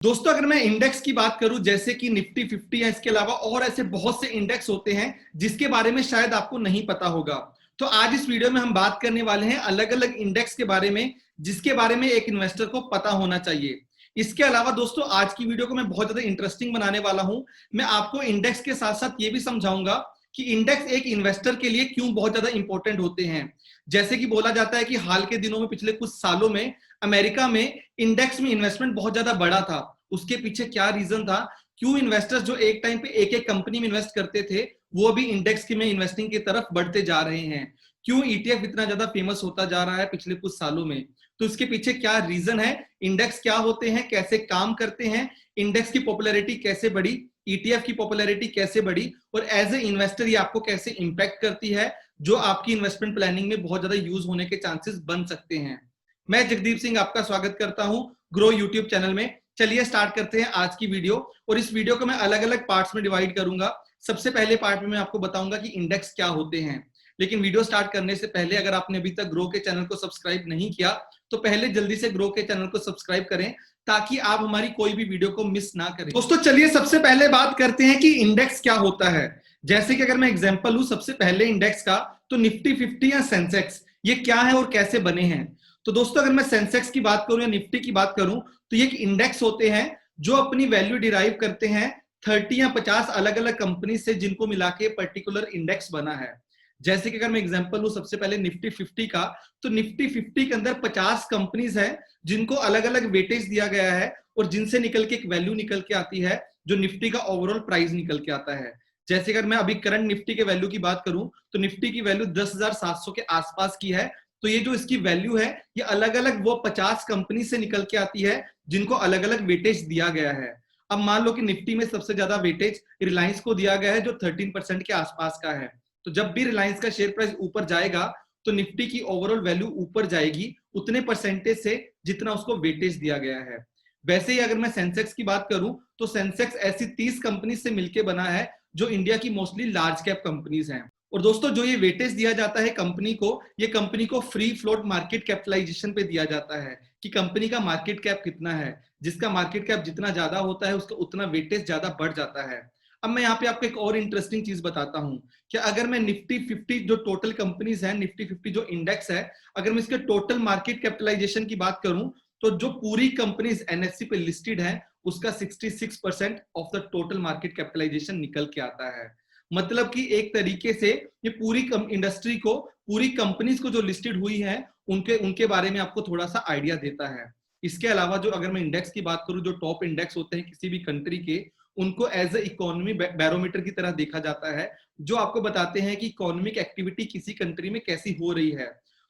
दोस्तों अगर मैं इंडेक्स की बात करूं जैसे कि निफ्टी 50 है, इसके अलावा और ऐसे बहुत से इंडेक्स होते हैं जिसके बारे में शायद आपको नहीं पता होगा। तो आज इस वीडियो में हम बात करने वाले हैं अलग अलग इंडेक्स के बारे में जिसके बारे में एक इन्वेस्टर को पता होना चाहिए। इसके अलावा दोस्तों आज की वीडियो को मैं बहुत ज्यादा इंटरेस्टिंग बनाने वाला हूं। मैं आपको इंडेक्स के साथ साथ ये भी समझाऊंगा कि इंडेक्स एक इन्वेस्टर के लिए क्यों बहुत ज्यादा इंपॉर्टेंट होते हैं। जैसे कि बोला जाता है कि हाल के दिनों में पिछले कुछ सालों में अमेरिका में इंडेक्स में इन्वेस्टमेंट बहुत ज्यादा बढ़ा था। उसके पीछे क्या रीजन था, क्यों इन्वेस्टर्स जो एक टाइम पे एक एक कंपनी में इन्वेस्ट करते थे वो अभी इंडेक्स की में इन्वेस्टिंग की तरफ बढ़ते जा रहे हैं, क्यों ईटीएफ इतना ज्यादा फेमस होता जा रहा है पिछले कुछ सालों में। तो इसके पीछे क्या रीजन है, इंडेक्स क्या होते हैं, कैसे काम करते हैं, इंडेक्स की पॉपुलैरिटी कैसे बढ़ी, ईटीएफ की पॉपुलैरिटी कैसे बढ़ी और एज ए इन्वेस्टर ये आपको कैसे इंपैक्ट करती है, जो आपकी इन्वेस्टमेंट प्लानिंग में बहुत ज्यादा यूज होने के चांसेस बन सकते हैं। मैं जगदीप सिंह आपका स्वागत करता हूं ग्रो यूट्यूब चैनल में। चलिए स्टार्ट करते हैं आज की वीडियो। और इस वीडियो को मैं अलग अलग पार्ट्स में डिवाइड करूंगा। सबसे पहले पार्ट में मैं आपको बताऊंगा कि इंडेक्स क्या होते हैं। लेकिन वीडियो स्टार्ट करने से पहले अगर आपने अभी तक ग्रो के चैनल को सब्सक्राइब नहीं किया तो पहले जल्दी से ग्रो के चैनल को सब्सक्राइब करें ताकि आप हमारी कोई भी वीडियो को मिस ना करें। दोस्तों चलिए सबसे पहले बात करते हैं कि इंडेक्स क्या होता है। जैसे कि अगर मैं एग्जांपल लूं सबसे पहले इंडेक्स का, तो निफ्टी 50 या सेंसेक्स ये क्या है और कैसे बने हैं। तो दोस्तों अगर मैं सेंसेक्स की बात करूं या निफ्टी की बात करूं तो ये एक इंडेक्स होते हैं जो अपनी वैल्यू डिराइव करते हैं 30 या 50 अलग अलग कंपनी से जिनको मिला के पर्टिकुलर इंडेक्स बना है। जैसे कि अगर मैं एग्जांपल लूं सबसे पहले निफ्टी 50 का, तो निफ्टी 50 के अंदर 50 कंपनीज है जिनको अलग अलग वेटेज दिया गया है और जिनसे निकल के एक वैल्यू निकल के आती है जो निफ्टी का ओवरऑल प्राइस निकल के आता है। जैसे अगर मैं अभी करंट निफ्टी के वैल्यू की बात करूं तो निफ्टी की वैल्यू 10,700 के आसपास की है। तो ये जो इसकी वैल्यू है ये अलग अलग वो 50 कंपनी से निकल के आती है जिनको अलग अलग वेटेज दिया गया है। अब मान लो कि निफ्टी में सबसे ज्यादा वेटेज रिलायंस को दिया गया है जो 13% के आसपास का है। तो जब भी रिलायंस का शेयर प्राइस ऊपर जाएगा तो निफ्टी की ओवरऑल वैल्यू ऊपर जाएगी उतने परसेंटेज से जितना उसको वेटेज दिया गया है। वैसे ही अगर मैं सेंसेक्स की बात करूं तो सेंसेक्स ऐसी 30 कंपनी से मिलकर बना है जो इंडिया की मोस्टली लार्ज कैप कंपनीज हैं। और दोस्तों जो ये वेटेज दिया जाता है कंपनी को, ये कंपनी को फ्री फ्लोट मार्केट कैपिटलाइजेशन पे दिया जाता है कि कंपनी का मार्केट कैप कितना है। जिसका मार्केट कैप जितना ज्यादा होता है उसका उतना वेटेज ज्यादा बढ़ जाता है। अब मैं यहाँ पे आपको एक और इंटरेस्टिंग चीज बताता हूँ कि अगर मैं निफ्टी 50 जो टोटल कंपनीज है, निफ्टी 50 जो इंडेक्स है, अगर मैं इसके टोटल मार्केट कैपिटलाइजेशन की बात करूं तो जो पूरी कंपनीज एनएससी पे लिस्टेड है उसका 66% of the total market capitalization निकल के आता है। मतलब कि एक तरीके से ये पूरी इंडस्ट्री को, पूरी कंपनीज को जो लिस्टेड हुई है उनके उनके बारे में आपको थोड़ा सा आइडिया देता है। इसके अलावा जो अगर मैं इंडेक्स की बात करूं, जो टॉप इंडेक्स होते हैं किसी भी कंट्री के, उनको एज ए इकोनॉमी बैरोमीटर की तरह देखा जाता है जो आपको बताते हैं कि इकोनॉमिक एक्टिविटी किसी कंट्री में कैसी हो रही है।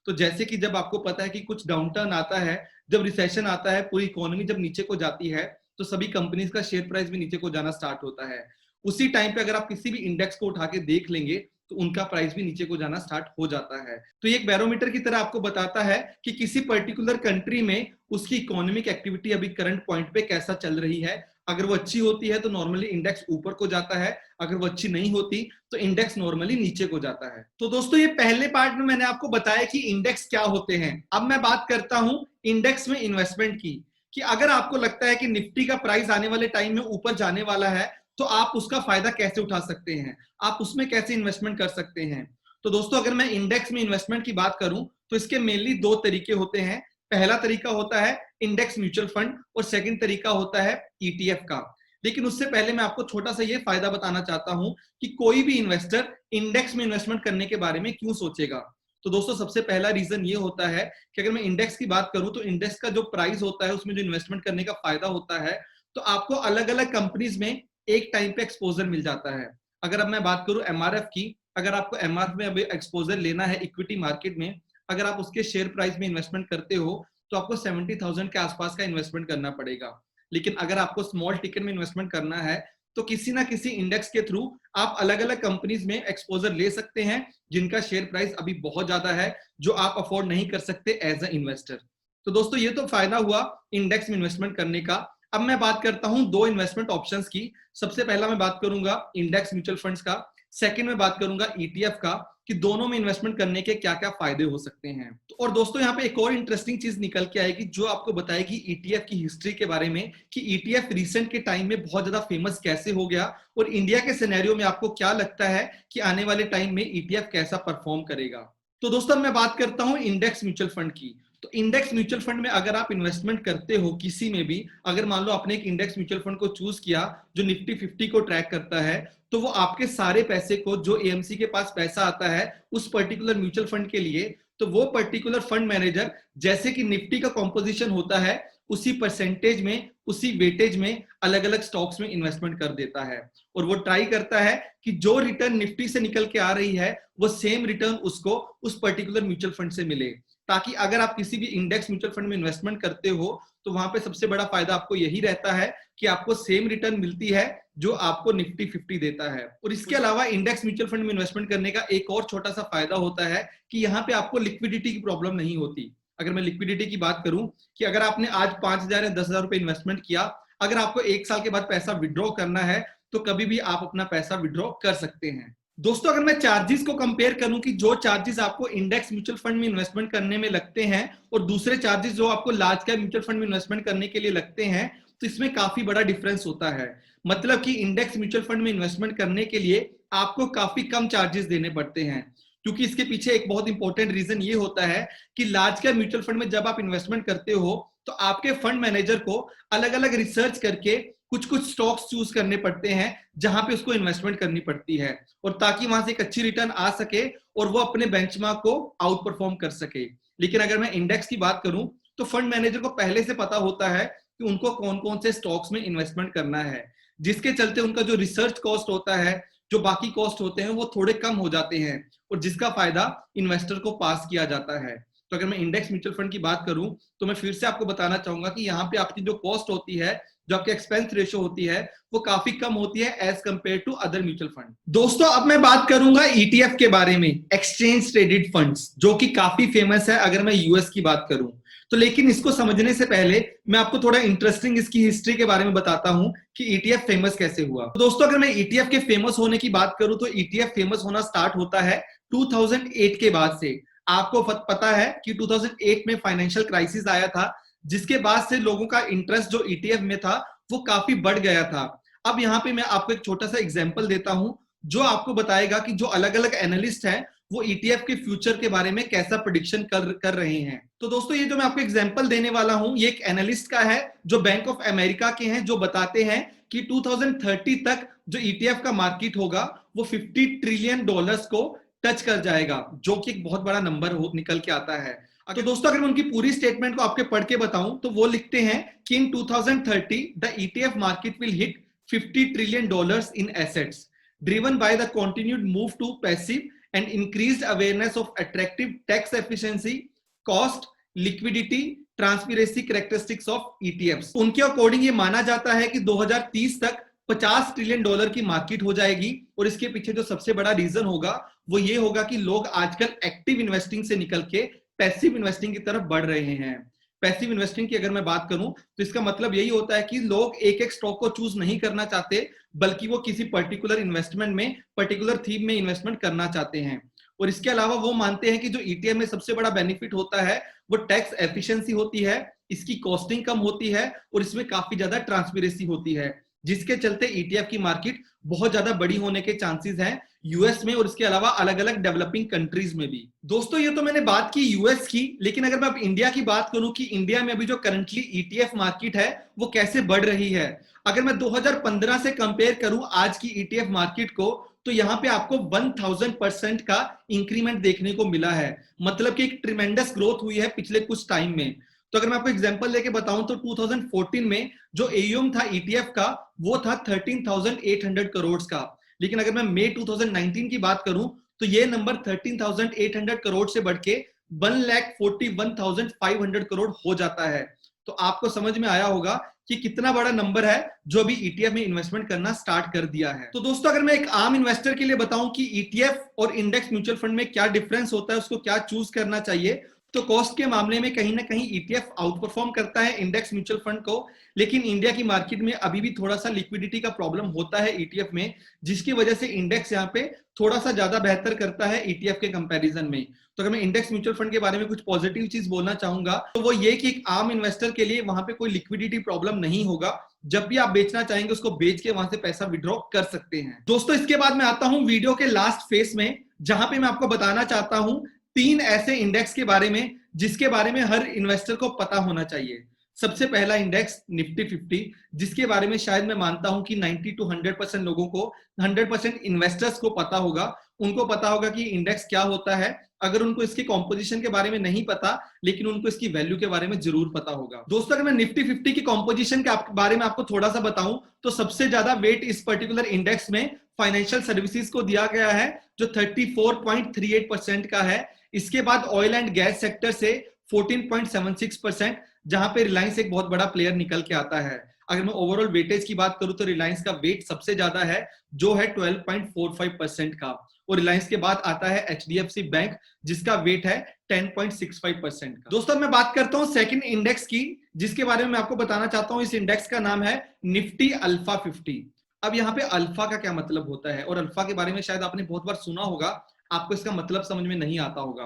तो जैसे कि जब आपको पता है कि कुछ डाउनटर्न आता है, जब रिसेशन आता है, पूरी इकोनॉमी जब नीचे को जाती है तो सभी कंपनीज का शेयर प्राइस भी नीचे को जाना स्टार्ट होता है। उसी टाइम पे अगर आप किसी भी इंडेक्स को उठा के देख लेंगे तो उनका प्राइस भी नीचे को जाना स्टार्ट हो जाता है। तो ये एक बैरोमीटर की तरह आपको बताता है कि किसी पर्टिकुलर कंट्री में उसकी इकोनॉमिक एक्टिविटी अभी करंट पॉइंट पे कैसा चल रही है। अगर वो अच्छी होती है तो नॉर्मली इंडेक्स ऊपर को जाता है, अगर वो अच्छी नहीं होती तो इंडेक्स नॉर्मली नीचे को जाता है। तो दोस्तों ये पहले पार्ट में मैंने आपको बताया कि इंडेक्स क्या होते हैं। अब मैं बात करता हूं इंडेक्स में इन्वेस्टमेंट की, कि अगर आपको लगता है कि निफ्टी का प्राइस आने वाले टाइम में ऊपर जाने वाला है तो आप उसका फायदा कैसे उठा सकते हैं, आप उसमें कैसे इन्वेस्टमेंट कर सकते हैं। तो दोस्तों अगर मैं इंडेक्स में इन्वेस्टमेंट की बात करूं तो इसके मेनली दो तरीके होते हैं। पहला तरीका होता है इंडेक्स म्यूचुअल फंड और सेकंड तरीका होता है ईटीएफ का। लेकिन उससे पहले मैं आपको छोटा सा ये फायदा बताना चाहता हूं कि कोई भी इन्वेस्टर इंडेक्स में इन्वेस्टमेंट करने के बारे में क्यों सोचेगा। तो दोस्तों सबसे पहला रीजन ये होता है कि अगर मैं इंडेक्स की बात करूं तो इंडेक्स का जो प्राइस होता है उसमें जो इन्वेस्टमेंट करने का फायदा होता है तो आपको अलग अलग कंपनीज में एक टाइम पे एक्सपोजर मिल जाता है। अगर अब मैं बात करूं एमआरएफ की, अगर आपको एमआरएफ में अभी एक्सपोजर लेना है इक्विटी मार्केट में, अगर आप उसके शेयर प्राइस में इन्वेस्टमेंट करते हो तो आपको 70,000 के आसपास का इन्वेस्टमेंट करना पड़ेगा। लेकिन अगर आपको स्मॉल टिकट में इन्वेस्टमेंट करना है तो किसी ना किसी इंडेक्स के थ्रू आप अलग अलग कंपनीज में एक्सपोजर ले सकते हैं जिनका शेयर प्राइस अभी बहुत ज्यादा है, जो आप अफोर्ड नहीं कर सकते एज अ इन्वेस्टर। तो दोस्तों ये तो फायदा हुआ इंडेक्स में इन्वेस्टमेंट करने का। अब मैं बात करता हूं दो इन्वेस्टमेंट ऑप्शंस की। सबसे पहला मैं बात करूंगा इंडेक्स म्यूचुअल फंड्स का। सेकंड में बात करूंगा ईटीएफ का कि दोनों में इन्वेस्टमेंट करने के क्या क्या फायदे हो सकते हैं। तो और दोस्तों यहाँ पे एक और इंटरेस्टिंग चीज निकल के आएगी जो आपको बताएगी ईटीएफ की हिस्ट्री के बारे में कि ईटीएफ रिसेंट के टाइम में बहुत ज्यादा फेमस कैसे हो गया और इंडिया के सिनेरियो में आपको क्या लगता है कि आने वाले टाइम में ईटीएफ कैसा परफॉर्म करेगा। तो दोस्तों मैं बात करता हूं इंडेक्स म्यूचुअल फंड की। तो इंडेक्स म्यूचुअल फंड में अगर आप इन्वेस्टमेंट करते हो किसी में भी, अगर मान लो आपने एक इंडेक्स म्यूचुअल फंड को चूज किया जो निफ्टी 50 को ट्रैक करता है, तो वो आपके सारे पैसे को जो एएमसी के पास पैसा आता है उस पर्टिकुलर म्यूचुअल फंड के लिए, तो वो पर्टिकुलर फंड मैनेजर जैसे कि निफ्टी का कॉम्पोजिशन होता है उसी परसेंटेज में, उसी वेटेज में अलग अलग स्टॉक्स में इन्वेस्टमेंट कर देता है और वो ट्राई करता है कि जो रिटर्न निफ्टी से निकल के आ रही है वो सेम रिटर्न उसको उस पर्टिकुलर म्यूचुअल फंड से मिले, ताकि अगर आप किसी भी इंडेक्स म्यूचुअल फंड में इन्वेस्टमेंट करते हो तो वहां पे सबसे बड़ा फायदा आपको यही रहता है कि आपको सेम रिटर्न मिलती है जो आपको निफ्टी 50 देता है। और इसके अलावा इंडेक्स म्यूचुअल फंड में इन्वेस्टमेंट करने का एक और छोटा सा फायदा होता है कि यहाँ पे आपको लिक्विडिटी की प्रॉब्लम नहीं होती। अगर मैं लिक्विडिटी की बात करूं कि अगर आपने आज 5,000 या 10,000 रुपए इन्वेस्टमेंट किया, अगर आपको 1 साल के बाद पैसा विड्रॉ करना है तो कभी भी आप अपना पैसा विड्रॉ कर सकते हैं। दोस्तों अगर मैं चार्जेस को कंपेयर करूं कि जो चार्जेस आपको इंडेक्स म्यूचुअल फंड में इन्वेस्टमेंट करने में लगते हैं और दूसरे चार्जेस जो आपको लार्ज कैप म्यूचुअल फंड में इन्वेस्टमेंट करने के लिए लगते हैं, तो इसमें काफी बड़ा डिफरेंस होता है। मतलब कि इंडेक्स म्यूचुअल फंड में इन्वेस्टमेंट करने के लिए आपको काफी कम चार्जेस देने पड़ते हैं, क्योंकि इसके पीछे एक बहुत इंपॉर्टेंट रीजन ये होता है कि लार्ज कैप म्यूचुअल फंड में जब आप इन्वेस्टमेंट करते हो तो आपके फंड मैनेजर को अलग अलग रिसर्च करके कुछ कुछ स्टॉक्स चूज करने पड़ते हैं जहां पे उसको इन्वेस्टमेंट करनी पड़ती है, और ताकि वहां से एक अच्छी रिटर्न आ सके और वो अपने बेंचमार्क को आउट परफॉर्म कर सके। लेकिन अगर मैं इंडेक्स की बात करूं तो फंड मैनेजर को पहले से पता होता है कि उनको कौन कौन से स्टॉक्स में इन्वेस्टमेंट करना है, जिसके चलते उनका जो रिसर्च कॉस्ट होता है, जो बाकी कॉस्ट होते हैं वो थोड़े कम हो जाते हैं और जिसका फायदा इन्वेस्टर को पास किया जाता है। तो अगर मैं इंडेक्स म्यूचुअल फंड की बात करूं तो मैं फिर से आपको बताना चाहूंगा कि यहाँ पे आपकी जो कॉस्ट होती है, जो आपकी एक्सपेंस रेशियो होती है, वो काफी कम होती है as compare to other mutual fund. दोस्तों अब मैं बात करूंगा ईटीएफ के बारे में, एक्सचेंज ट्रेडेड फंड्स, जो कि काफी फेमस है अगर मैं यूएस की बात करूं तो। लेकिन इसको समझने से पहले मैं आपको थोड़ा इंटरेस्टिंग इसकी हिस्ट्री के बारे में बताता हूं कि ईटीएफ फेमस कैसे हुआ। तो दोस्तों अगर मैं ईटीएफ के फेमस होने की बात करूं तो ईटीएफ फेमस होना स्टार्ट होता है 2008 के बाद से। आपको पता है कि 2008 में फाइनेंशियल क्राइसिस आया था, जिसके बाद से लोगों का इंटरेस्ट जो ईटीएफ में था वो काफी बढ़ गया था। अब यहाँ पे मैं आपको एक छोटा सा एग्जांपल देता हूं जो आपको बताएगा कि जो अलग अलग एनालिस्ट हैं वो ईटीएफ के फ्यूचर के बारे में कैसा प्रेडिक्शन कर रहे हैं। तो दोस्तों ये जो मैं आपको एग्जांपल देने वाला हूं ये एक एनालिस्ट का है जो बैंक ऑफ अमेरिका के हैं, जो बताते हैं कि 2030 तक जो ईटीएफ का मार्केट होगा वो $50 ट्रिलियन को टच कर जाएगा, जो कि एक बहुत बड़ा नंबर निकल के आता है। तो दोस्तों अगर मैं उनकी पूरी स्टेटमेंट को आपके पढ़ के बताऊं तो वो लिखते हैं कि in 2030 the ETF market will hit $50 trillion in assets driven by the continued move to passive and increased awareness of attractive tax efficiency, cost, liquidity, transparency characteristics of ETFs। उनके अकॉर्डिंग ये माना जाता है कि 2030 तक $50 ट्रिलियन की market हो जाएगी। और इसके पीछे जो सबसे बड़ा रीजन होगा वो ये होगा कि लोग आजकल एक्टिव इन्वेस्टिंग से निकल के पैसिव इन्वेस्टिंग की तरफ बढ़ रहे हैं। पैसिव इन्वेस्टिंग की अगर मैं बात करूं तो इसका मतलब यही होता है कि लोग एक एक स्टॉक को चूज नहीं करना चाहते, बल्कि वो किसी पर्टिकुलर इन्वेस्टमेंट में, पर्टिकुलर थीम में इन्वेस्टमेंट करना चाहते हैं। और इसके अलावा वो मानते हैं कि जो ईटीएफ में सबसे बड़ा बेनिफिट होता है वो टैक्स एफिशिएंसी होती है, इसकी कॉस्टिंग कम होती है और इसमें काफी ज्यादा ट्रांसपेरेंसी होती है, जिसके चलते ईटीएफ की मार्केट बहुत ज्यादा बड़ी होने के चांसेस हैं यूएस में और इसके अलावा अलग अलग डेवलपिंग कंट्रीज में भी। दोस्तों ये तो मैंने बात की यूएस की, लेकिन अगर मैं अब इंडिया की बात करूं कि इंडिया में अभी जो करंटली ईटीएफ मार्केट है वो कैसे बढ़ रही है, अगर मैं 2015 से कंपेयर करूं आज की ईटीएफ मार्केट को, तो यहाँ पे आपको 1000% का इंक्रीमेंट देखने को मिला है। मतलब कि एक ट्रिमेंडस ग्रोथ हुई है पिछले कुछ टाइम में। तो अगर मैं आपको एग्जांपल लेके बताऊं तो 2014 में जो एयूएम था ईटीएफ का वो था 13,800 करोड़ का, लेकिन अगर मैं मई 2019 की बात करूं तो ये नंबर 13,800 करोड़ से बढ़ के 1,41,500 करोड़ हो जाता है। तो आपको समझ में आया होगा कि कितना बड़ा नंबर है जो अभी ईटीएफ में इन्वेस्टमेंट करना स्टार्ट कर दिया है। तो दोस्तों अगर मैं एक आम इन्वेस्टर के लिए बताऊं कि ईटीएफ और इंडेक्स म्यूचुअल फंड में क्या डिफरेंस होता है, उसको क्या चूज करना चाहिए, तो कॉस्ट के मामले में कहीं ना कहीं ईटीएफ आउट परफॉर्म करता है इंडेक्स म्यूचुअल फंड को, लेकिन इंडिया की मार्केट में अभी भी थोड़ा सा लिक्विडिटी का प्रॉब्लम होता है ईटीएफ में, जिसकी वजह से इंडेक्स यहाँ पे थोड़ा सा ज्यादा बेहतर करता है ईटीएफ के कंपैरिजन में। तो अगर मैं इंडेक्स म्यूचुअल फंड के बारे में कुछ पॉजिटिव चीज बोलना चाहूंगा तो वो ये कि एक आम इन्वेस्टर के लिए वहां पे कोई लिक्विडिटी प्रॉब्लम नहीं होगा। जब भी आप बेचना चाहेंगे उसको बेच के वहां से पैसा विड्रॉ कर सकते हैं। दोस्तों इसके बाद मैं आता हूं वीडियो के लास्ट फेज में, जहां पे मैं आपको बताना चाहता हूं 3 ऐसे इंडेक्स के बारे में जिसके बारे में हर इन्वेस्टर को पता होना चाहिए। सबसे पहला इंडेक्स निफ्टी 50, जिसके बारे में शायद मैं मानता हूं कि 90 to 100% लोगों को, 100% इन्वेस्टर्स को पता होगा। उनको पता होगा कि इंडेक्स क्या होता है। अगर उनको इसके कॉम्पोजिशन के बारे में नहीं पता, लेकिन उनको इसकी वैल्यू के बारे में जरूर पता होगा। दोस्तों अगर मैं निफ्टी 50 की कॉम्पोजिशन के बारे में आपको थोड़ा सा बताऊं तो सबसे ज्यादा वेट इस पर्टिकुलर इंडेक्स में फाइनेंशियल सर्विसेज को दिया गया है, जो 34.38% का है। इसके बाद ऑयल एंड गैस सेक्टर से 14.76%, जहां पे रिलायंस एक बहुत बड़ा प्लेयर निकल के आता है। अगर मैं ओवरऑल वेटेज की बात करूं तो रिलायंस का वेट सबसे ज्यादा है, जो है 12.45% का, और रिलायंस के बाद आता है एचडीएफसी बैंक, जिसका वेट है 10.65% का। दोस्तों मैं बात करता हूं सेकंड इंडेक्स की, जिसके बारे में मैं आपको बताना चाहता हूं। इस इंडेक्स का नाम है निफ्टी अल्फा 50। अब यहाँ पे अल्फा का क्या मतलब होता है, और अल्फा के बारे में शायद आपने बहुत बार सुना होगा, आपको इसका मतलब समझ में नहीं आता होगा।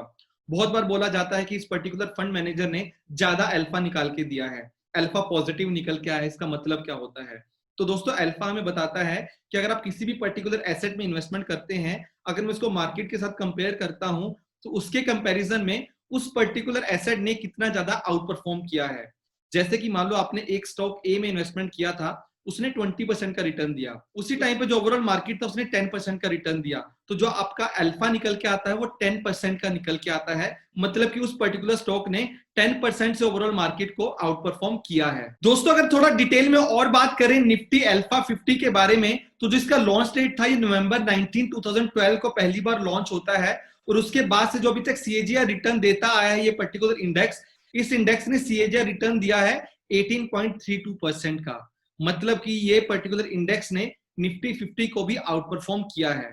बहुत बार बोला जाता है कि इस पर्टिकुलर फंड मैनेजर ने ज्यादा अल्फा निकाल के दिया है, अल्फा पॉजिटिव निकल के आया है। इसका मतलब क्या होता है? तो दोस्तों अल्फा हमें बताता है कि अगर आप किसी भी पर्टिकुलर एसेट में इन्वेस्टमेंट करते हैं, अगर मैं उसको मार्केट के साथ कंपेयर करता हूं तो उसके कंपैरिजन में उस पर्टिकुलर एसेट ने कितना ज्यादा आउट परफॉर्म किया है। जैसे कि मान लो आपने एक स्टॉक ए में इन्वेस्टमेंट किया था, उसने 20% का रिटर्न दिया, उसी टाइम पे जो ओवरऑल मार्केट था उसने 10% का रिटर्न दिया, तो जो आपका अल्फा निकल के आता है वो 10% का निकल के आता है। मतलब कि उस पर्टिकुलर स्टॉक ने 10% से ओवरऑल मार्केट को आउट परफॉर्म किया है। दोस्तों अगर थोड़ा डिटेल में और बात करें निफ्टी अल्फा 50 के बारे में, तो जिसका लॉन्च डेट था ये नवंबर 19, 2012 को पहली बार लॉन्च होता है, और उसके बाद से जो अभी तक सीएजीआर रिटर्न देता आया है ये पर्टिकुलर इंडेक्स, इस इंडेक्स ने सीएजीआर रिटर्न दिया है 18.32% का। मतलब कि ये पर्टिकुलर इंडेक्स ने निफ्टी 50 को भी आउट परफॉर्म किया है।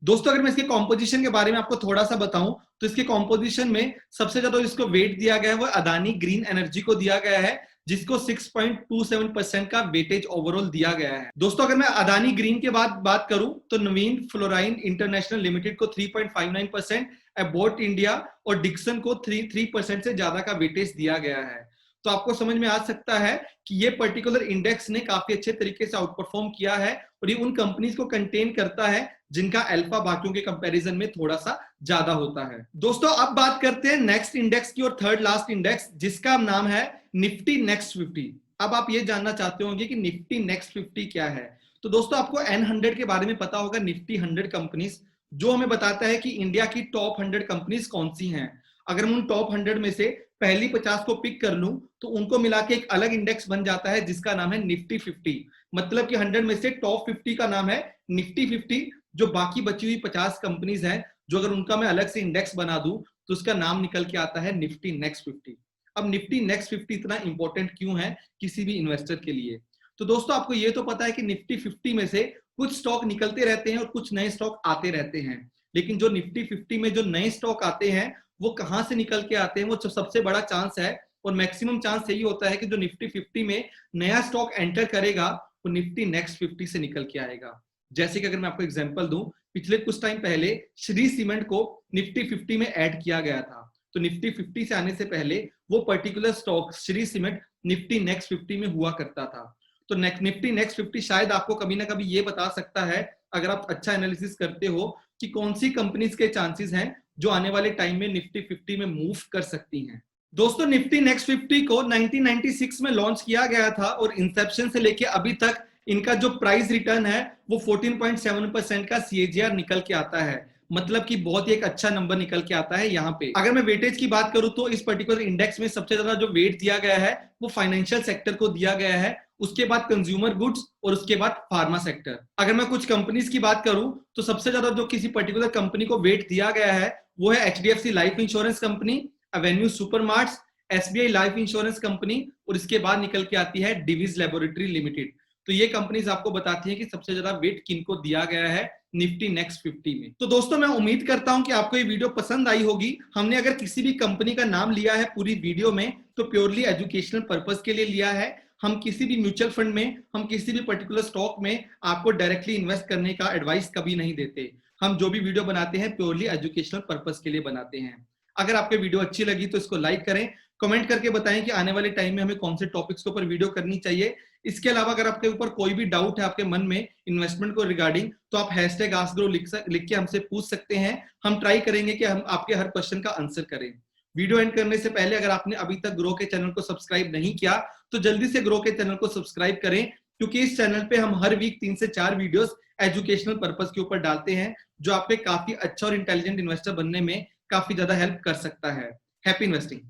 दोस्तों अगर मैं इसके कॉम्पोजिशन के बारे में आपको थोड़ा सा बताऊं तो इसके कॉम्पोजिशन में सबसे ज्यादा इसको वेट दिया गया है वो अदानी ग्रीन एनर्जी को दिया गया है, जिसको 6.27% का वेटेज ओवरऑल दिया गया है। दोस्तों अगर मैं अदानी ग्रीन के बाद बात करूं तो नवीन फ्लोराइन इंटरनेशनल लिमिटेड को 3.59%, एबॉट इंडिया और डिक्सन को 3% से ज्यादा का वेटेज दिया गया है। तो आपको समझ में आ सकता है कि ये पर्टिकुलर इंडेक्स ने काफी अच्छे तरीके से आउट परफॉर्म किया है, और ये उन कंपनीज को कंटेन करता है जिनका अल्फा बाकियों के कंपैरिजन में थोड़ा सा ज्यादा होता है। दोस्तों अब बात करते हैं नेक्स्ट इंडेक्स की, और थर्ड लास्ट इंडेक्स, जिसका नाम है निफ्टी नेक्स्ट 50। अब आप ये जानना चाहते होंगे कि निफ्टी नेक्स्ट 50 क्या है। तो दोस्तों आपको N100 के बारे में पता होगा, निफ्टी 100 कंपनीज, जो हमें बताता है कि इंडिया की टॉप 100 कंपनीज कौन सी हैं। अगर मैं उन टॉप 100 में से पहली 50 को पिक कर लूं तो उनको मिला के एक अलग इंडेक्स बन जाता है, जिसका नाम है निफ्टी 50। मतलब कि 100 में से टॉप 50 का नाम है निफ्टी 50, जो बाकी बची हुई 50 कंपनीज हैं, जो अगर उनका मैं अलग से इंडेक्स बना दूं तो उसका नाम निकल के आता है निफ्टी नेक्स्ट 50। अब निफ्टी नेक्स्ट 50 इतना इंपॉर्टेंट क्यों है किसी भी इन्वेस्टर के लिए? तो दोस्तों आपको ये तो पता है कि निफ्टी 50 में से कुछ स्टॉक निकलते रहते हैं और कुछ नए स्टॉक आते रहते हैं, लेकिन जो निफ्टी 50 में जो नए स्टॉक आते हैं वो कहां से निकल के आते हैं, वो सबसे बड़ा चांस है, और मैक्सिमम चांस यही होता है कि जो निफ्टी 50 में नया स्टॉक एंटर करेगा वो निफ्टी नेक्स्ट 50 से निकल के आएगा। जैसे कि अगर मैं आपको एग्जांपल दूं, पिछले कुछ टाइम पहले श्री सीमेंट को निफ्टी 50 में ऐड किया गया था, तो निफ्टी 50 से आने से पहले वो particular stock Shri cement Nifty next 50 में हुआ करता था। तो निफ्टी नेक्स्ट 50 शायद आपको कभी ना कभी ये बता सकता है, अगर आप अच्छा एनालिसिस करते हो, कि कौन सी कंपनीज के चांसेस हैं जो आने वाले टाइम में निफ्टी 50 में मूव कर सकती हैं। दोस्तों निफ्टी नेक्स्ट 50 को 1996 में लॉन्च किया गया था, और इंसेप्शन से लेके अभी तक इनका जो प्राइस रिटर्न है वो 14.7% का सीएजीआर निकल के आता है। मतलब कि बहुत ही एक अच्छा नंबर निकल के आता है यहाँ पे। अगर मैं वेटेज की बात करूं तो इस पर्टिकुलर इंडेक्स में सबसे ज्यादा जो वेट दिया गया है वो फाइनेंशियल सेक्टर को दिया गया है, उसके बाद कंज्यूमर गुड्स, और उसके बाद फार्मा सेक्टर। अगर मैं कुछ कंपनीज की बात करूं तो सबसे ज्यादा जो किसी पर्टिकुलर कंपनी को वेट दिया गया है वो है HDFC life insurance company, Avenue Supermarts, SBI life insurance company, और इसके बाद निकल के आती है डिवीज लेबोरेटरी लिमिटेड। तो ये कंपनीज आपको बताती हैं कि सबसे ज्यादा वेट किनको दिया गया है निफ्टी नेक्स्ट 50 में। तो दोस्तों मैं उम्मीद करता हूं कि आपको ये वीडियो पसंद आई होगी। हमने अगर किसी भी कंपनी का नाम लिया है पूरी वीडियो में तो प्योरली एजुकेशनल पर्पस के लिए लिया है। हम किसी भी म्यूचुअल फंड में, हम किसी भी पर्टिकुलर स्टॉक में आपको डायरेक्टली इन्वेस्ट करने का एडवाइस कभी नहीं देते। हम जो भी वीडियो बनाते हैं प्योरली एजुकेशनल पर्पस के लिए बनाते हैं। अगर आपको वीडियो अच्छी लगी तो इसको लाइक करें, कमेंट करके बताएं कि आने वाले टाइम में हमें कौन से टॉपिक्स के ऊपर वीडियो करनी चाहिए। इसके अलावा अगर आपके ऊपर कोई भी डाउट है आपके मन में इन्वेस्टमेंट को रिगार्डिंग तो आप #AskGrow लिख के हमसे पूछ सकते हैं। हम ट्राई करेंगे कि हम आपके हर क्वेश्चन का आंसर करें। वीडियो एंड करने से पहले अगर आपने अभी तक ग्रो के चैनल को सब्सक्राइब नहीं किया तो जल्दी से ग्रो के चैनल को सब्सक्राइब करें, क्योंकि इस चैनल पे हम हर वीक 3 से 4 वीडियोस एजुकेशनल पर्पस के ऊपर डालते हैं जो आपके काफी अच्छा और इंटेलिजेंट इन्वेस्टर बनने में काफी ज्यादा हेल्प कर सकता है। Happy investing.